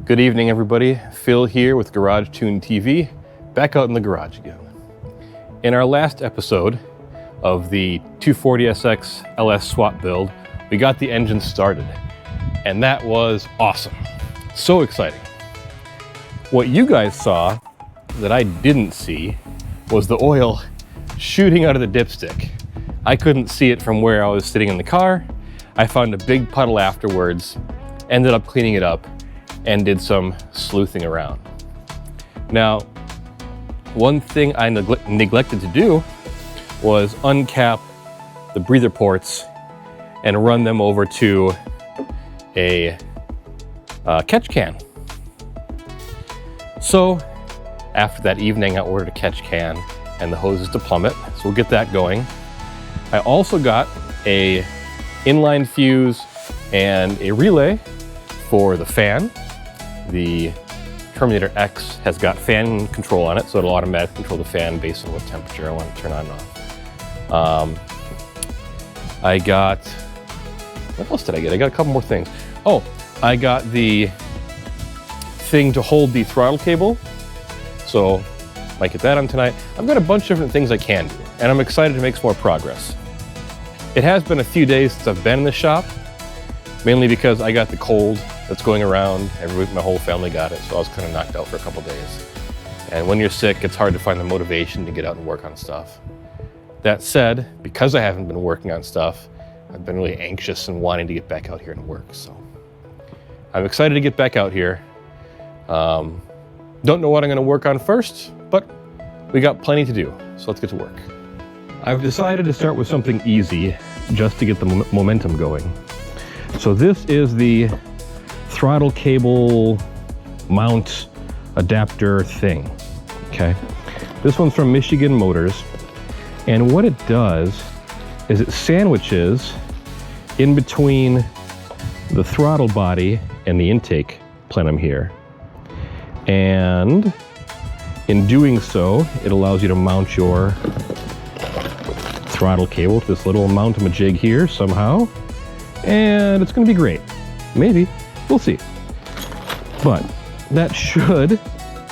Good evening, everybody. Phil here with Garage Tune TV, back out in the garage again. In our last episode of the 240SX LS swap build, we got the engine started, and that was awesome. So exciting. What you guys saw that I didn't see was the oil shooting out of the dipstick. I couldn't see it from where I was sitting in the car. I found a big puddle afterwards, ended up cleaning it up, and did some sleuthing around. Now, one thing I neglected to do was uncap the breather ports and run them over to a catch can. So after that evening, I ordered a catch can and the hoses to plumb it, so we'll get that going. I also got a inline fuse and a relay for the fan. The Terminator X has got fan control on it, so it'll automatically control the fan based on what temperature I want to turn on and off. I got, what else did I get? I got a couple more things. Oh, I got the thing to hold the throttle cable, so might get that on tonight. I've got a bunch of different things I can do, and I'm excited to make some more progress. It has been a few days since I've been in the shop, mainly because I got the cold that's going around. My whole family got it, so I was kind of knocked out for a couple days. And when you're sick, it's hard to find the motivation to get out and work on stuff. That said, because I haven't been working on stuff, I've been really anxious and wanting to get back out here and work, so I'm excited to get back out here. Don't know what I'm gonna work on first, but we got plenty to do, so let's get to work. I've decided to start with something easy, just to get the momentum going. So this is the throttle cable mount adapter thing, okay? This one's from Michigan Motors, and what it does is it sandwiches in between the throttle body and the intake plenum here. And in doing so, it allows you to mount your throttle cable to this little mount-a-majig here somehow, and it's gonna be great. Maybe, we'll see. But that should,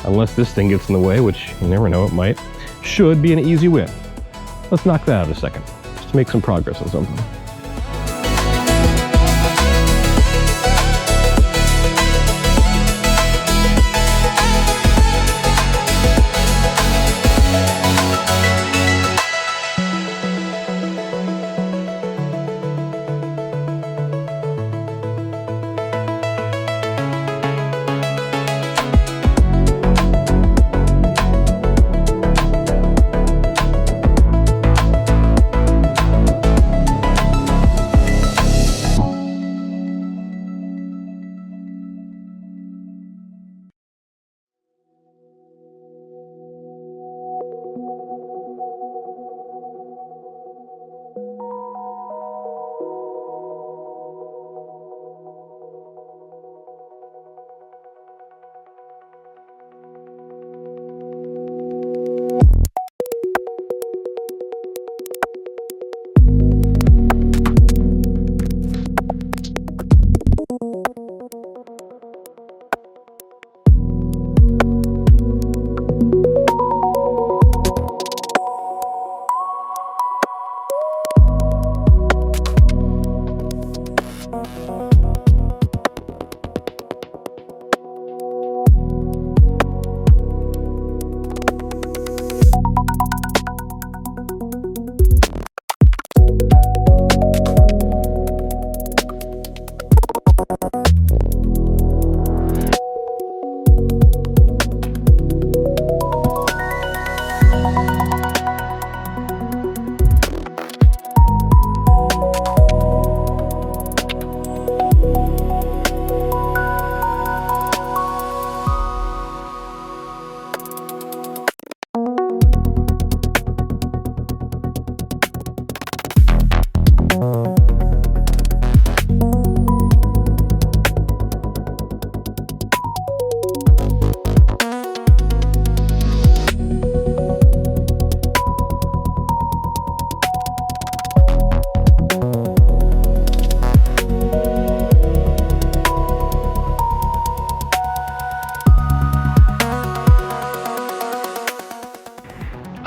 unless this thing gets in the way, which you never know, it might, should be an easy win. Let's knock that out a second, just to make some progress on something.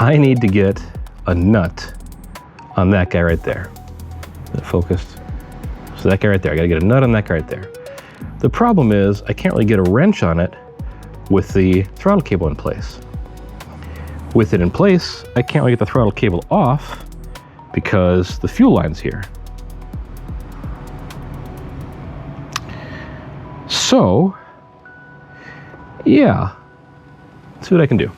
I need to get a nut on that guy right there. Is it focused? So that guy right there, I gotta get a nut on that guy right there. The problem is I can't really get a wrench on it with the throttle cable in place. With it in place, I can't really get the throttle cable off because the fuel line's here. So, yeah, let's see what I can do.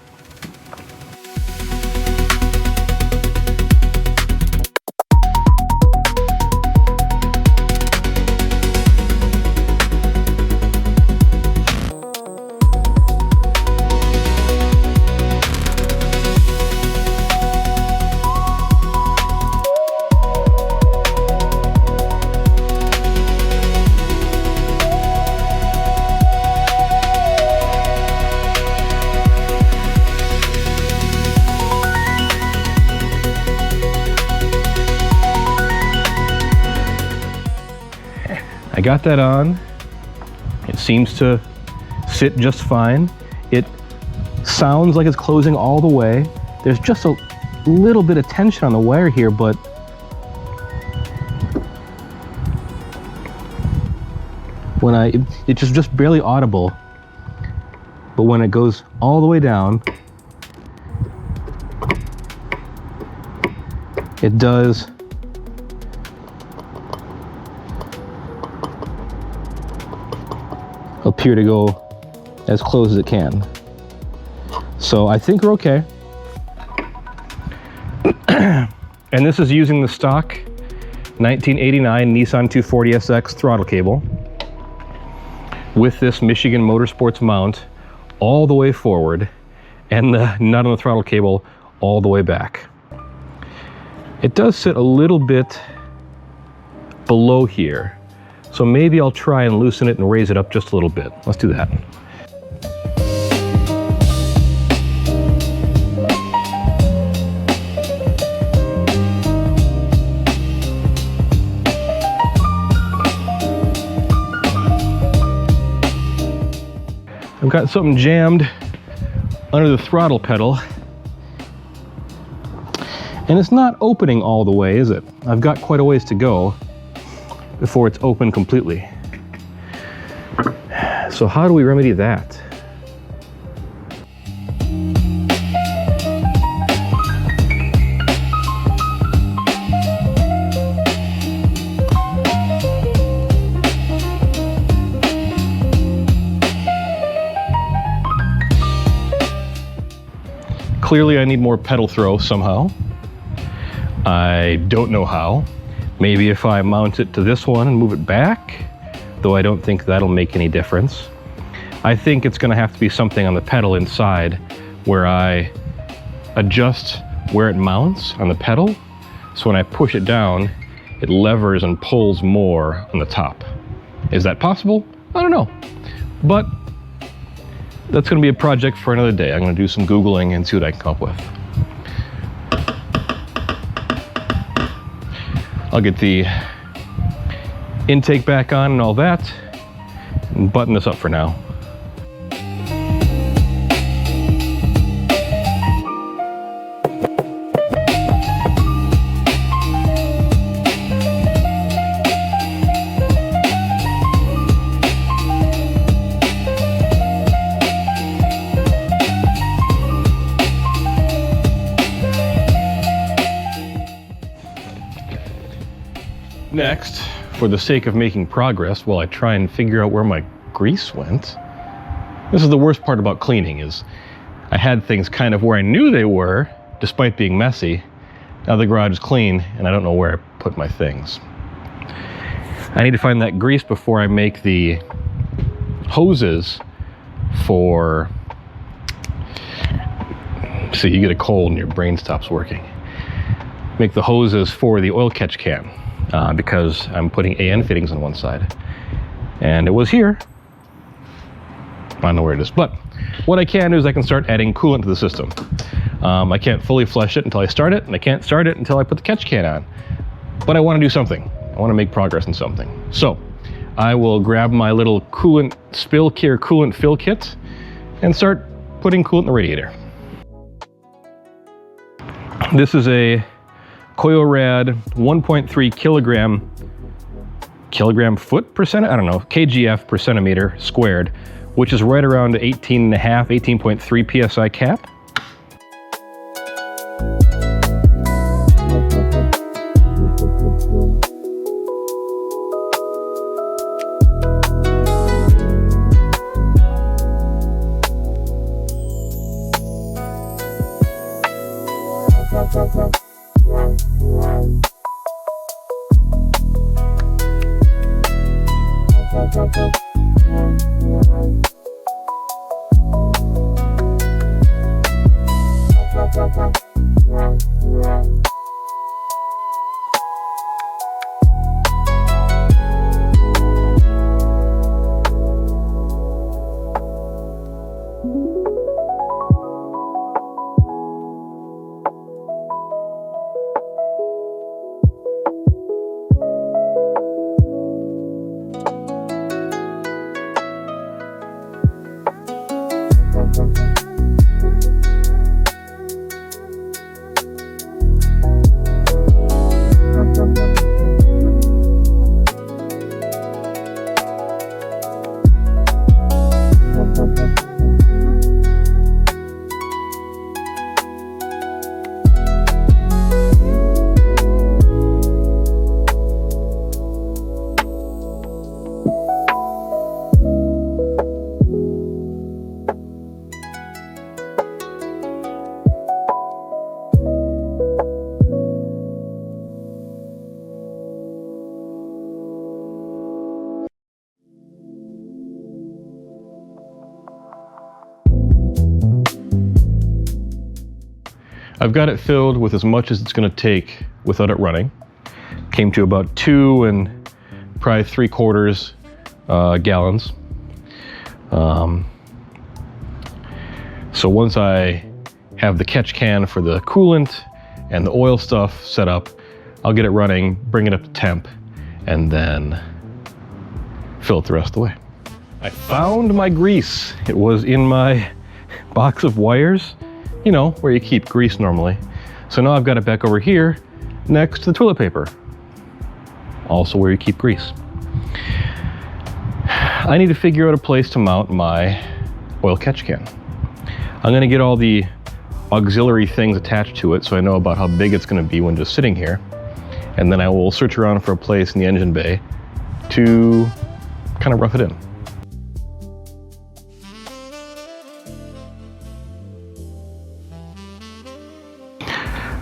I got that on. It seems to sit just fine. It sounds like it's closing all the way. There's just a little bit of tension on the wire here, but when it's just barely audible. But when it goes all the way down, it does appear to go as close as it can. So I think we're okay. And this is using the stock 1989 Nissan 240SX throttle cable with this Michigan Motorsports mount all the way forward and the nut on the throttle cable all the way back. It does sit a little bit below here, so maybe I'll try and loosen it and raise it up just a little bit. Let's do that. I've got something jammed under the throttle pedal, and it's not opening all the way, is it? I've got quite a ways to go before it's open completely. So how do we remedy that? Clearly I need more pedal throw somehow. I don't know how. Maybe if I mount it to this one and move it back, though I don't think that'll make any difference. I think it's gonna have to be something on the pedal inside where I adjust where it mounts on the pedal. So when I push it down, it levers and pulls more on the top. Is that possible? I don't know. But that's gonna be a project for another day. I'm gonna do some Googling and see what I can come up with. I'll get the intake back on and all that, and button this up for now. Next, for the sake of making progress while I try and figure out where my grease went, this is the worst part about cleaning, is I had things kind of where I knew they were, despite being messy. Now the garage is clean and I don't know where I put my things. I need to find that grease before I make the hoses for, see, you get a cold and your brain stops working. Make the hoses for the oil catch can. Because I'm putting AN fittings on one side. And it was here. I don't know where it is. But what I can do is I can start adding coolant to the system. I can't fully flush it until I start it, and I can't start it until I put the catch can on. But I want to do something. I want to make progress in something. So I will grab my little coolant spill care coolant fill kit and start putting coolant in the radiator. This is a Koyorad 1.3 kilogram foot per cent, I don't know, kgf per centimeter squared, which is right around 18.3 psi cap. I've got it filled with as much as it's going to take without it running. Came to about 2 and probably 3/4 gallons. So once I have the catch can for the coolant and the oil stuff set up, I'll get it running, bring it up to temp, and then fill it the rest of the way. I found my grease. It was in my box of wires, you know, where you keep grease normally. So now I've got it back over here next to the toilet paper, also where you keep grease. I need to figure out a place to mount my oil catch can. I'm gonna get all the auxiliary things attached to it so I know about how big it's gonna be when just sitting here. And then I will search around for a place in the engine bay to kind of rough it in.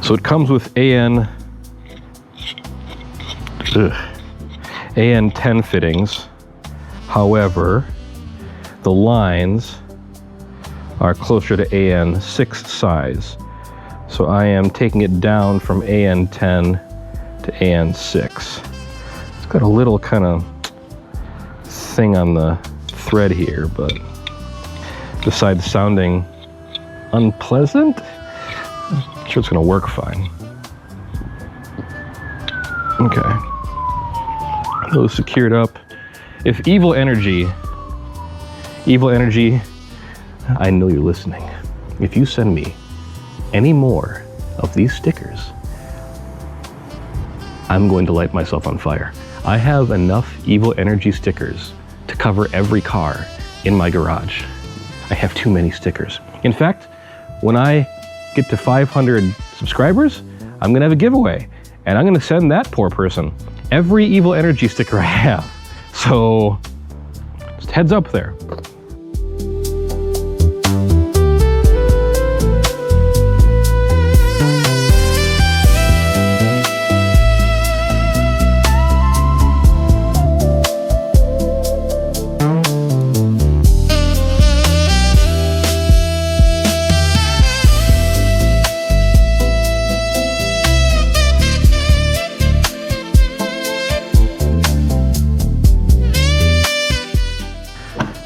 So it comes with AN 10 fittings. However, the lines are closer to AN 6 size. So I am taking it down from AN 10 to AN 6. It's got a little kind of thing on the thread here, but besides sounding unpleasant, I'm sure it's gonna work fine. Okay. Those secured up. If Evil Energy, I know you're listening. If you send me any more of these stickers, I'm going to light myself on fire. I have enough Evil Energy stickers to cover every car in my garage. I have too many stickers. In fact, when I get to 500 subscribers, I'm gonna have a giveaway, and I'm gonna send that poor person every Evil Energy sticker I have. So, just heads up there.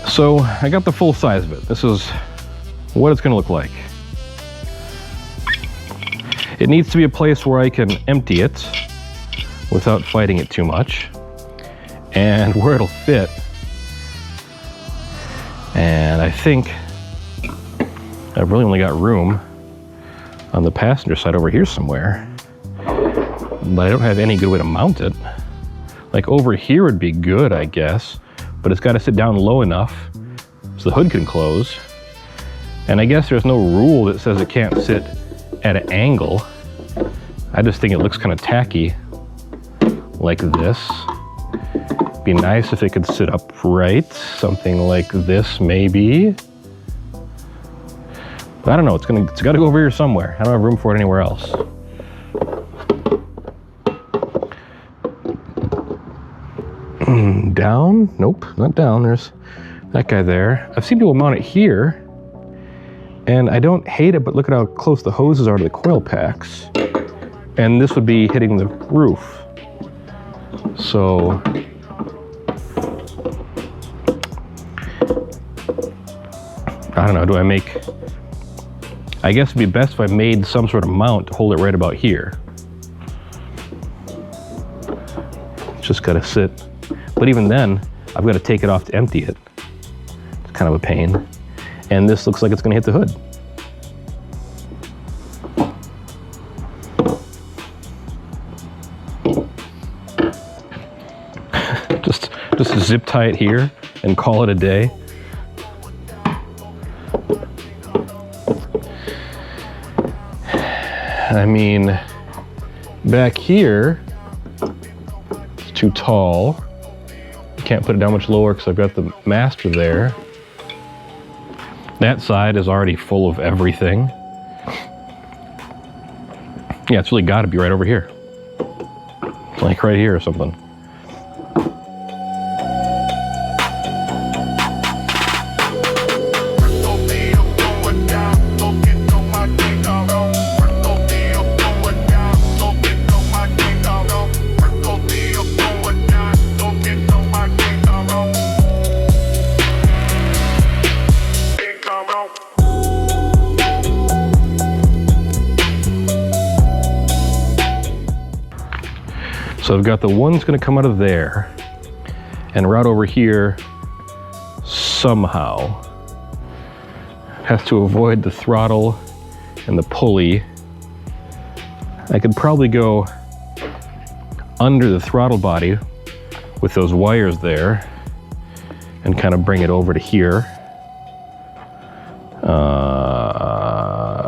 So I got the full size of it. This is what it's gonna look like. It needs to be a place where I can empty it without fighting it too much, and where it'll fit. And I think I've really only got room on the passenger side over here somewhere, but I don't have any good way to mount it. Like over here would be good, I guess, but it's got to sit down low enough so the hood can close. And I guess there's no rule that says it can't sit at an angle. I just think it looks kind of tacky like this. Be nice if it could sit upright, something like this maybe. But I don't know, it's got to go over here somewhere. I don't have room for it anywhere else. Down? Nope, not down. There's that guy there. I've seen people mount it here, and I don't hate it, but look at how close the hoses are to the coil packs. And this would be hitting the roof. So I don't know, do I make, I guess it'd be best if I made some sort of mount to hold it right about here. It's just gotta sit. But even then, I've got to take it off to empty it. It's kind of a pain. And this looks like it's gonna hit the hood. just zip tie it here and call it a day. I mean, back here, it's too tall. Can't put it down much lower because I've got the master there. That side is already full of everything. Yeah, it's really got to be right over here. Like right here or something. So I've got the one's gonna come out of there and route over here somehow. Has to avoid the throttle and the pulley. I could probably go under the throttle body with those wires there and kind of bring it over to here.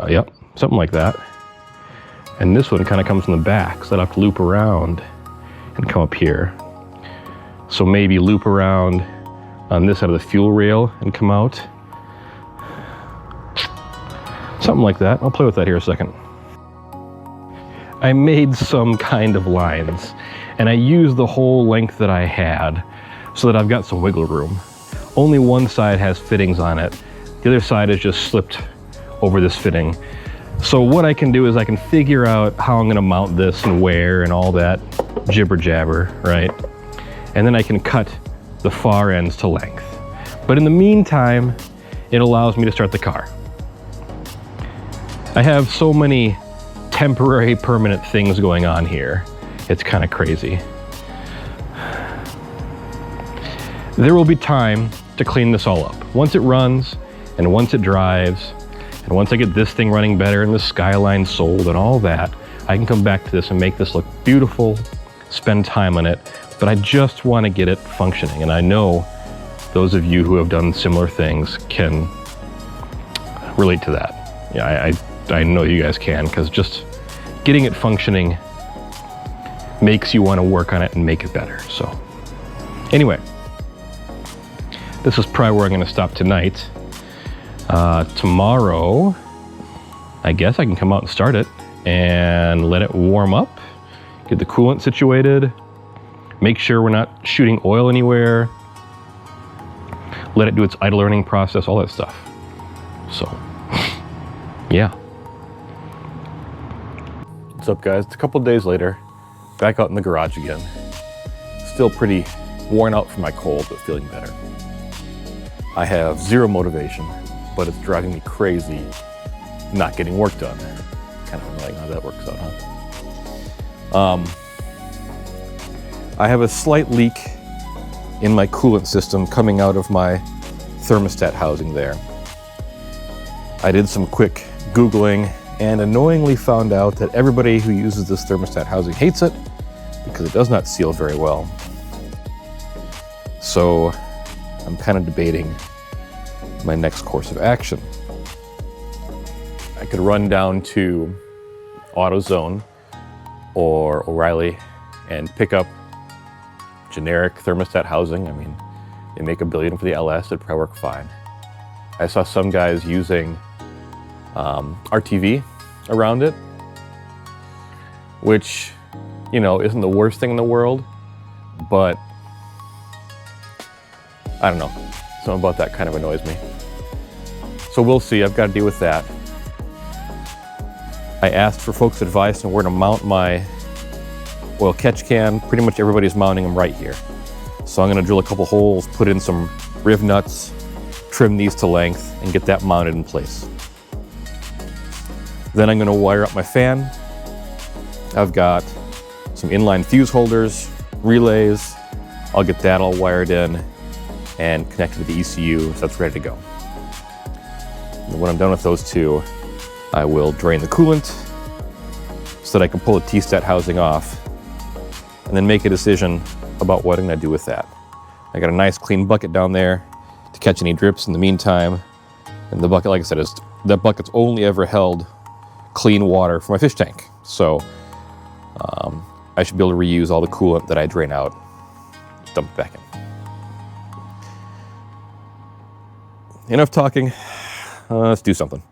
Yep, something like that. And this one kind of comes from the back, so I'd have to loop around and come up here. So maybe loop around on this side of the fuel rail and come out. Something like that. I'll play with that here a second. I made some kind of lines, and I used the whole length that I had so that I've got some wiggle room. Only one side has fittings on it. The other side is just slipped over this fitting. So what I can do is I can figure out how I'm gonna mount this and where and all that jibber jabber, right? And then I can cut the far ends to length. But in the meantime, it allows me to start the car. I have so many temporary, permanent things going on here. It's kind of crazy. There will be time to clean this all up. Once it runs, and once it drives, and once I get this thing running better and the Skyline sold and all that, I can come back to this and make this look beautiful, spend time on it, but I just want to get it functioning. And I know those of you who have done similar things can relate to that. Yeah, I know you guys can, because just getting it functioning makes you want to work on it and make it better. So anyway, this is probably where I'm going to stop tonight. Tomorrow, I guess I can come out and start it and let it warm up, get the coolant situated, make sure we're not shooting oil anywhere, let it do its idle learning process, all that stuff. So, yeah. What's up, guys? It's a couple days later, back out in the garage again. Still pretty worn out from my cold, but feeling better. I have zero motivation, but it's driving me crazy not getting work done. Kind of annoying how that works out, huh? I have a slight leak in my coolant system coming out of my thermostat housing there. I did some quick Googling and annoyingly found out that everybody who uses this thermostat housing hates it because it does not seal very well. So I'm kind of debating my next course of action. I could run down to AutoZone or O'Reilly and pick up generic thermostat housing. I mean, they make $1 billion for the LS, it'd probably work fine. I saw some guys using RTV around it, which, you know, isn't the worst thing in the world, but I don't know, something about that kind of annoys me. So we'll see, I've got to deal with that. I asked for folks' advice on where to mount my oil catch can. Pretty much everybody's mounting them right here. So I'm gonna drill a couple holes, put in some riv nuts, trim these to length, and get that mounted in place. Then I'm gonna wire up my fan. I've got some inline fuse holders, relays. I'll get that all wired in and connected to the ECU, so that's ready to go. And when I'm done with those two, I will drain the coolant so that I can pull the T-stat housing off and then make a decision about what I'm gonna do with that. I got a nice clean bucket down there to catch any drips in the meantime. And the bucket, like I said, that bucket's only ever held clean water for my fish tank. So I should be able to reuse all the coolant that I drain out, dump it back in. Enough talking, let's do something.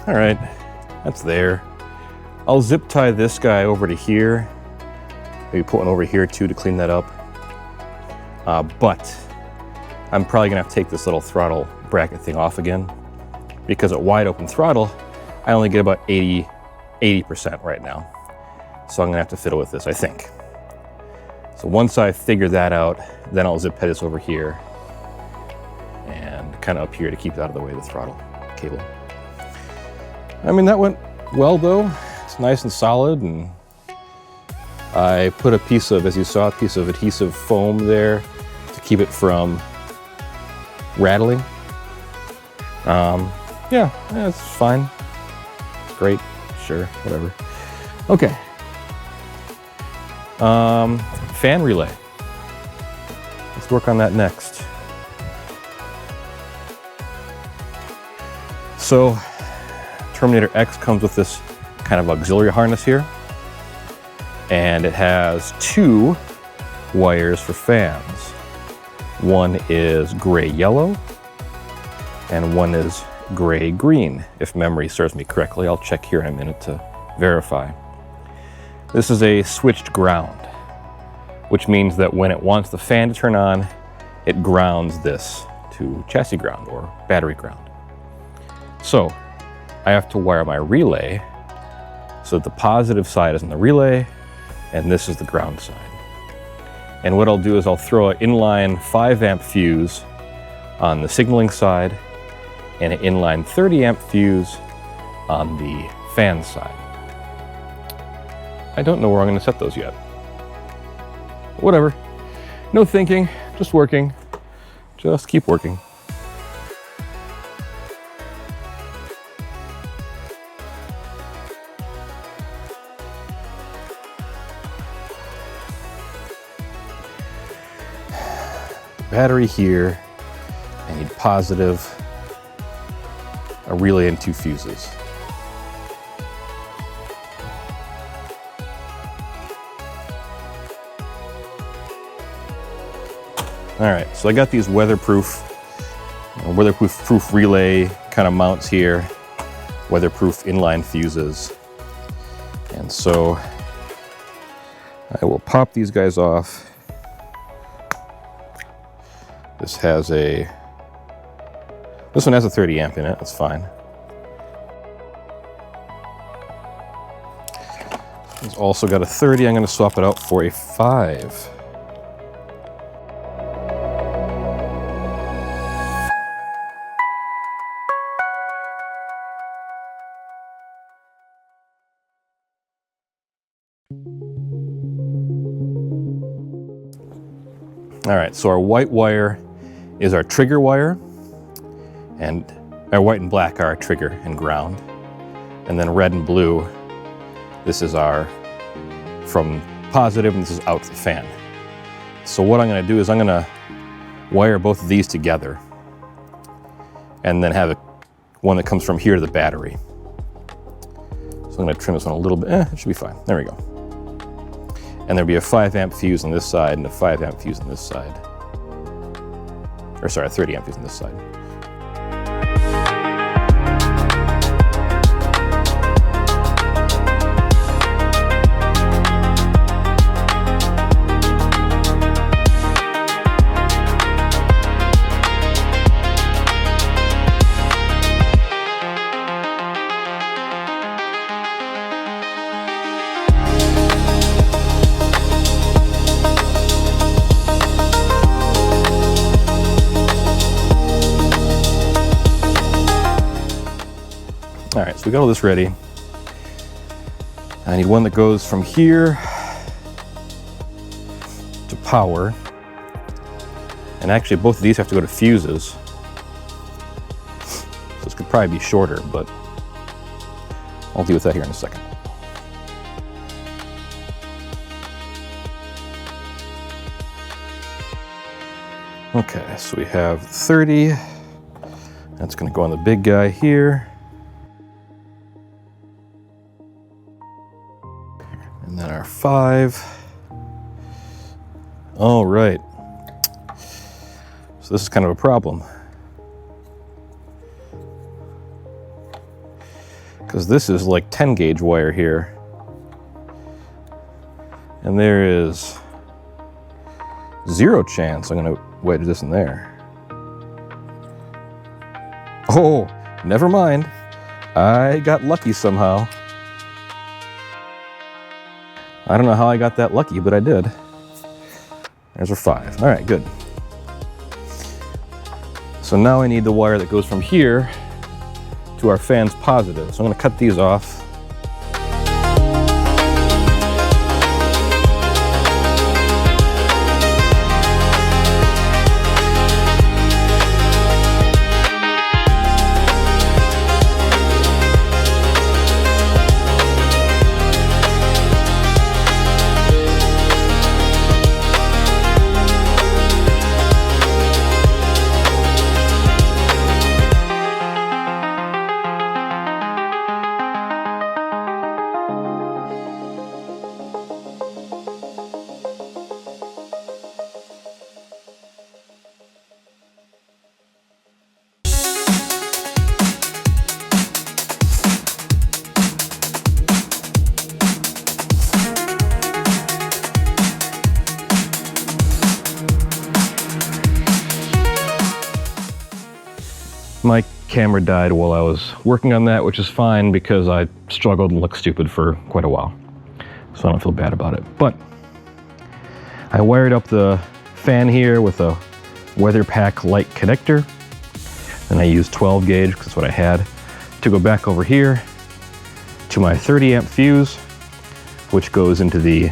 All right, that's there. I'll zip tie this guy over to here. Maybe put one over here too to clean that up. But I'm probably gonna have to take this little throttle bracket thing off again, because at wide open throttle, I only get about 80% right now. So I'm gonna have to fiddle with this, I think. So once I figure that out, then I'll zip tie this over here and kind of up here to keep it out of the way of the throttle cable. I mean, that went well though. It's nice and solid, and I put a piece of, as you saw, a piece of adhesive foam there to keep it from rattling. Yeah, it's fine. It's great, sure, whatever. Okay. Fan relay. Let's work on that next. So, Terminator X comes with this kind of auxiliary harness here, and it has 2 wires for fans. One is gray-yellow, and one is gray-green, if memory serves me correctly. I'll check here in a minute to verify. This is a switched ground, which means that when it wants the fan to turn on, it grounds this to chassis ground or battery ground. So I have to wire my relay so that the positive side is in the relay and this is the ground side. And what I'll do is I'll throw an inline 5 amp fuse on the signaling side and an inline 30 amp fuse on the fan side. I don't know where I'm going to set those yet. Whatever. No thinking, just working. Just keep working. Battery here. I need positive, a relay, and 2 fuses. All right, so I got these weatherproof relay kind of mounts here, weatherproof inline fuses. And so I will pop these guys off. This one has a 30 amp in it, that's fine. It's also got a 30, I'm gonna swap it out for a 5. All right, so our white wire is our trigger wire, and our white and black are our trigger and ground. And then red and blue, this is our from positive and this is out to the fan. So what I'm gonna do is I'm gonna wire both of these together and then have one that comes from here to the battery. So I'm gonna trim this one a little bit, it should be fine, there we go. And there'll be a 5 amp fuse on this side and a 5 amp fuse on this side. Or sorry, a 30 amp fuse on this side. All right, so we got all this ready. I need one that goes from here to power. And actually both of these have to go to fuses. So this could probably be shorter, but I'll deal with that here in a second. Okay, so we have 30. That's gonna go on the big guy here. And then our 5. All right. So this is kind of a problem. because this is like 10 gauge wire here. And there is zero chance I'm gonna wedge this in there. Oh, never mind. I got lucky somehow. I don't know how I got that lucky, but I did. There's our 5. All right, good. So now I need the wire that goes from here to our fan's positive. So I'm gonna cut these off. My camera died while I was working on that, which is fine because I struggled and looked stupid for quite a while. So I don't feel bad about it. But I wired up the fan here with a weather pack light connector. And I used 12 gauge, because that's what I had, to go back over here to my 30 amp fuse, which goes into the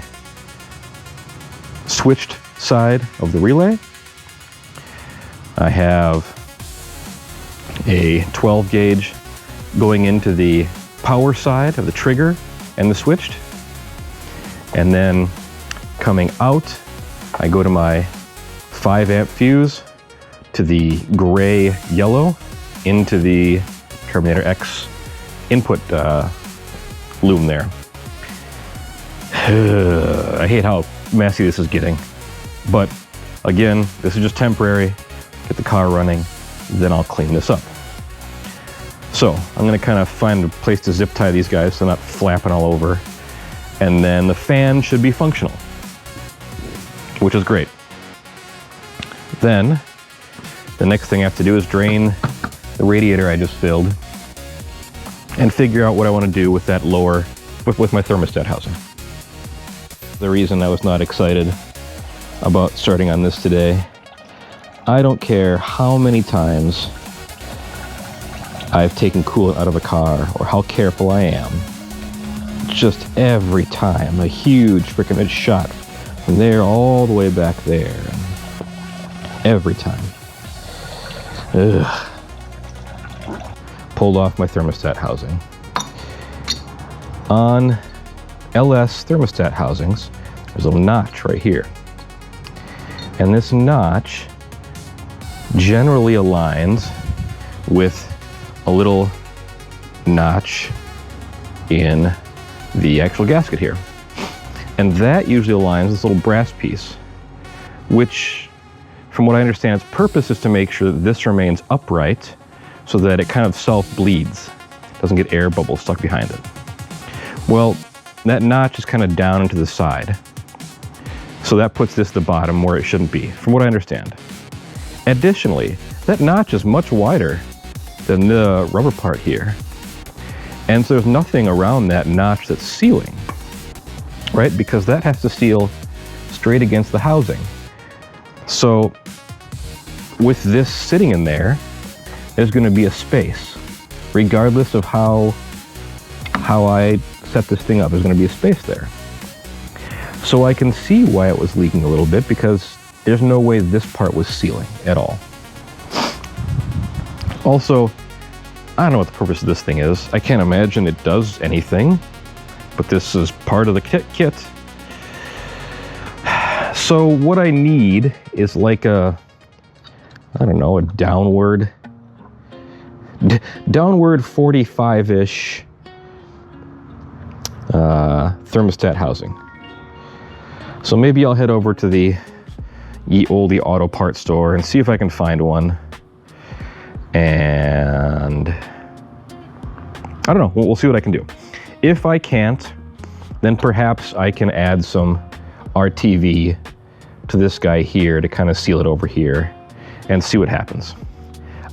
switched side of the relay. I have a 12 gauge going into the power side of the trigger and the switched. And then coming out, I go to my 5 amp fuse to the gray yellow into the Terminator X input loom there. I hate how messy this is getting, but again, this is just temporary. Get the car running, then I'll clean this up. So I'm gonna kind of find a place to zip tie these guys so they're not flapping all over. And then the fan should be functional, which is great. Then the next thing I have to do is drain the radiator I just filled and figure out what I want to do with that lower, with my thermostat housing. The reason I was not excited about starting on this today, I don't care how many times I've taken coolant out of a car or how careful I am. Just every time, a huge freaking shot from there all the way back there. Every time. Ugh. Pulled off my thermostat housing. On LS thermostat housings, there's a little notch right here. And this notch generally aligns with a little notch in the actual gasket here. And that usually aligns with this little brass piece, which, from what I understand, its purpose is to make sure that this remains upright so that it kind of self-bleeds, doesn't get air bubbles stuck behind it. Well, that notch is kind of down into the side. So that puts this at the bottom where it shouldn't be, from what I understand. Additionally, that notch is much wider than the rubber part here. And so there's nothing around that notch that's sealing, right? Because that has to seal straight against the housing. So with this sitting in there, there's going to be a space, regardless of how I set this thing up. There's going to be a space there. So I can see why it was leaking a little bit, because there's no way this part was sealing at all. Also, I don't know what the purpose of this thing is. I can't imagine it does anything, but this is part of the kit. So what I need is like a, I don't know, a downward 45-ish thermostat housing. So maybe I'll head over to the ye olde auto parts store and see if I can find one. And I don't know, we'll see what I can do. If I can't, then perhaps I can add some RTV to this guy here to kind of seal it over here and see what happens.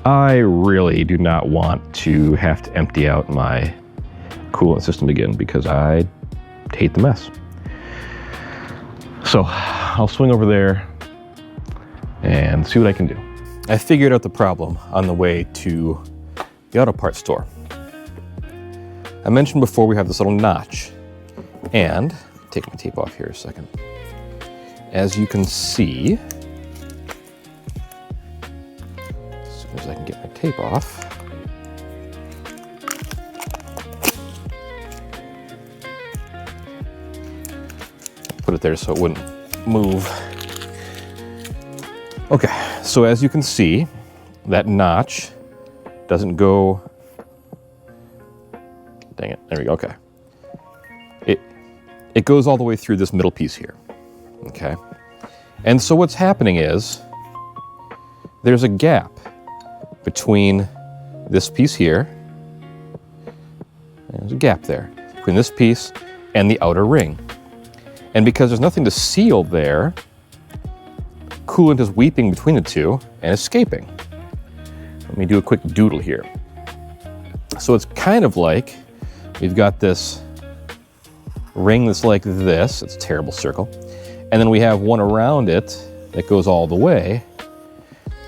I really do not want to have to empty out my coolant system again because I hate the mess. So I'll swing over there and see what I can do. I figured out the problem on the way to the auto parts store. I mentioned before we have this little notch, and take my tape off here a second. As you can see, as soon as I can get my tape off, put it there so it wouldn't move. Okay, so as you can see, that notch doesn't go, dang it, there we go, okay. It goes all the way through this middle piece here, okay? And so what's happening is, there's a gap between this piece here, there's a gap there, between this piece and the outer ring. And because there's nothing to seal there, coolant is weeping between the two and escaping. Let me do a quick doodle here. So it's kind of like we've got this ring that's like this, it's a terrible circle, and then we have one around it that goes all the way,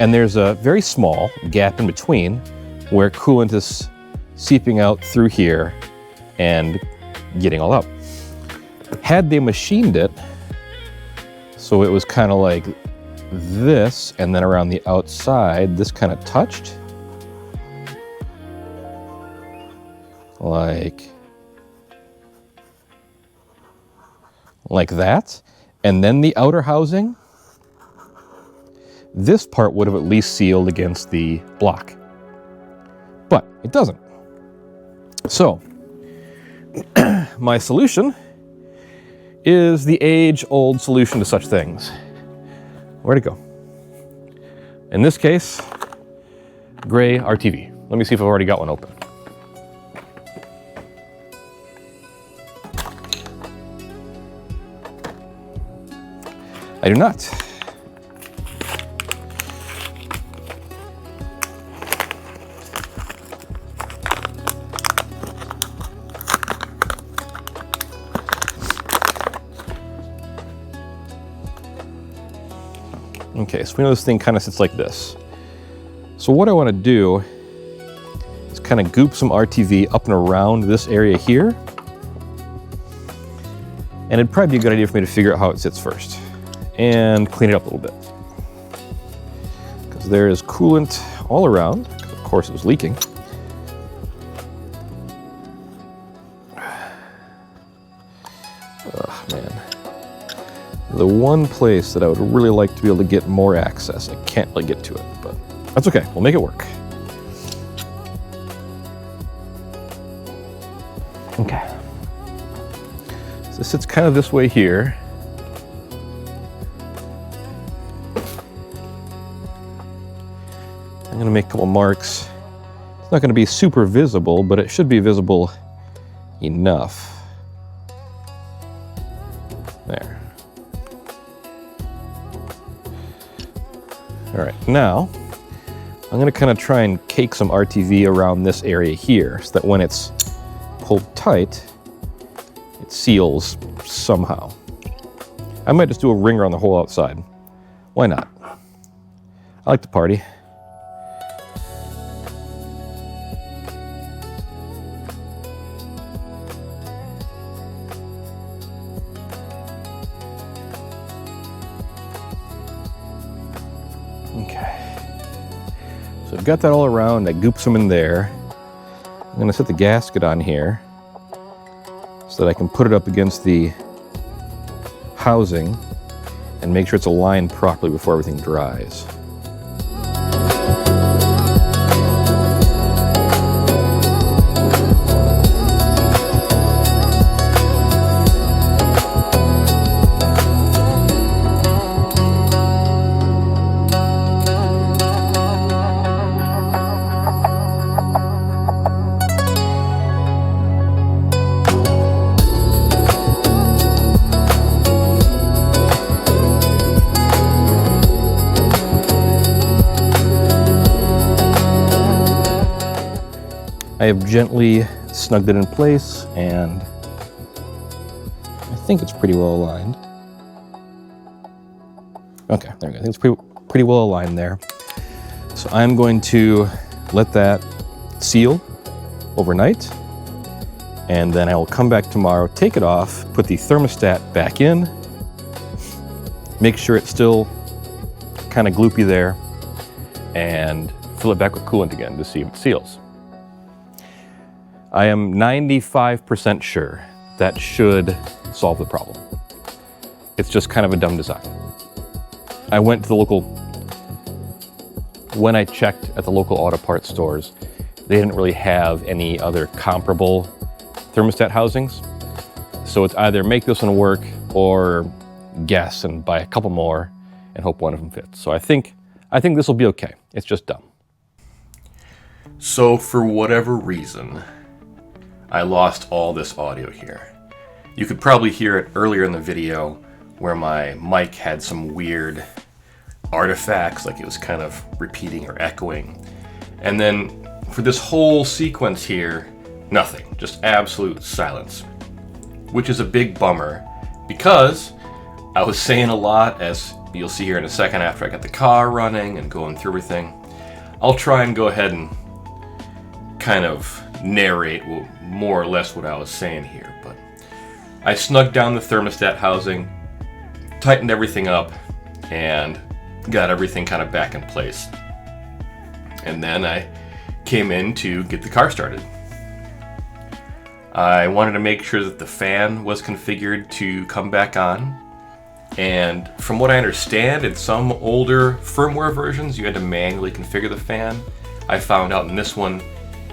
and there's a very small gap in between where coolant is seeping out through here and getting all up. Had they machined it so it was kind of like this, and then around the outside this kind of touched like that, and then the outer housing, this part would have at least sealed against the block, but it doesn't. So my solution is the age-old solution to such things. Where'd it go? In this case, gray RTV. Let me see if I've already got one open. I do not. Okay, so we know this thing kind of sits like this. So what I want to do is kind of goop some RTV up and around this area here. And it'd probably be a good idea for me to figure out how it sits first and clean it up a little bit. Because there is coolant all around. Of course it was leaking. Oh man. The one place that I would really like to be able to get more access, I can't really get to it, but that's okay, we'll make it work. Okay. So this sits kind of this way here. I'm gonna make a couple marks. It's not gonna be super visible, but it should be visible enough. There. All right, now I'm gonna kind of try and cake some RTV around this area here so that when it's pulled tight, it seals somehow. I might just do a ring around the whole outside. Why not? I like to party. Okay, so I've got that all around. I gooped some in there. I'm gonna set the gasket on here so that I can put it up against the housing and make sure it's aligned properly before everything dries. I have gently snugged it in place, and I think it's pretty well aligned. Okay, there we go. I think it's pretty well aligned there. So I'm going to let that seal overnight, and then I will come back tomorrow, take it off, put the thermostat back in, make sure it's still kind of gloopy there, and fill it back with coolant again to see if it seals. I am 95% sure that should solve the problem. It's just kind of a dumb design. I went to the local, when I checked at the local auto parts stores, they didn't really have any other comparable thermostat housings. So it's either make this one work or guess and buy a couple more and hope one of them fits. So I think this will be okay. It's just dumb. So for whatever reason, I lost all this audio here. You could probably hear it earlier in the video where my mic had some weird artifacts, like it was kind of repeating or echoing. And then for this whole sequence here, nothing, just absolute silence, which is a big bummer because I was saying a lot, as you'll see here in a second after I got the car running and going through everything. I'll try and go ahead and kind of narrate more or less what I was saying here, but I snugged down the thermostat housing, tightened everything up, and got everything kind of back in place. And then I came in to get the car started. I wanted to make sure that the fan was configured to come back on. And from what I understand, in some older firmware versions, you had to manually configure the fan. I found out in this one,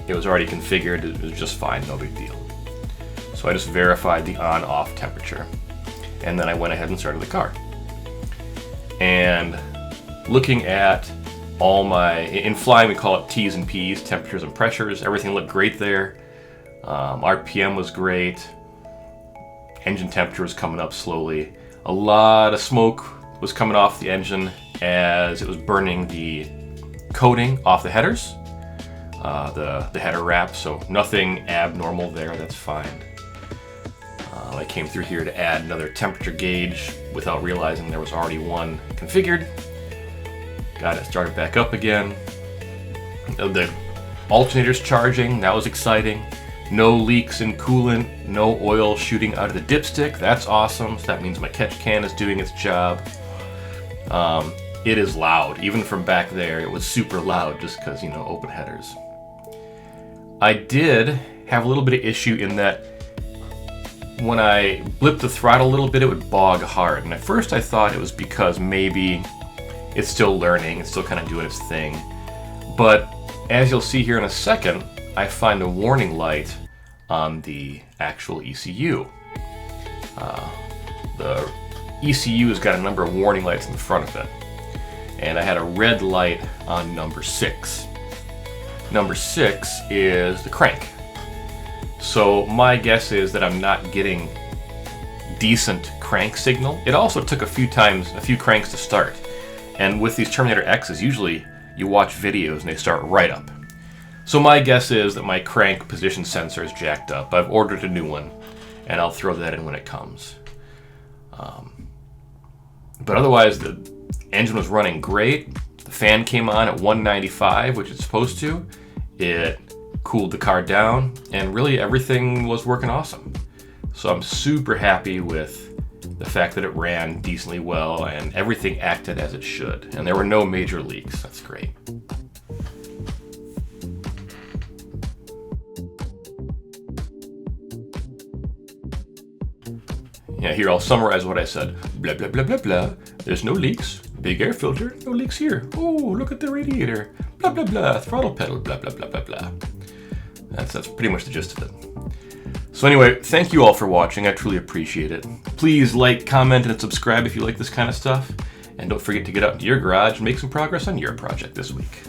it was already configured. It was just fine, no big deal. So I just verified the on-off temperature. And then I went ahead and started the car. And looking at all my, in flying we call it T's and P's, temperatures and pressures, everything looked great there. RPM was great. Engine temperature was coming up slowly. A lot of smoke was coming off the engine as it was burning the coating off the headers, the header wrap, so nothing abnormal there, that's fine. I came through here to add another temperature gauge without realizing there was already one configured. Got it started back up again. The alternator's charging, that was exciting. No leaks in coolant, no oil shooting out of the dipstick, that's awesome. So that means my catch can is doing its job. It is loud, even from back there, it was super loud just because, you know, open headers. I did have a little bit of issue in that when I blipped the throttle a little bit, it would bog hard. And at first I thought it was because maybe it's still learning, it's still kind of doing its thing. But as you'll see here in a second, I find a warning light on the actual ECU. The ECU has got a number of warning lights in the front of it. And I had a red light on number 6. Number 6 is the crank. So my guess is that I'm not getting decent crank signal. It also took a few cranks to start. And with these Terminator X's, usually you watch videos and they start right up. So my guess is that my crank position sensor is jacked up. I've ordered a new one, and I'll throw that in when it comes. But otherwise, the engine was running great. The fan came on at 195, which it's supposed to. It cooled the car down, and really everything was working awesome. So I'm super happy with the fact that it ran decently well, and everything acted as it should. And there were no major leaks. That's great. Yeah, here I'll summarize what I said. Blah, blah, blah, blah, blah. There's no leaks. Big air filter, no leaks here. Oh, look at the radiator. Blah, blah, blah. Throttle pedal, blah, blah, blah, blah, blah. That's pretty much the gist of it. So anyway, thank you all for watching. I truly appreciate it. Please like, comment, and subscribe if you like this kind of stuff. And don't forget to get out into your garage and make some progress on your project this week.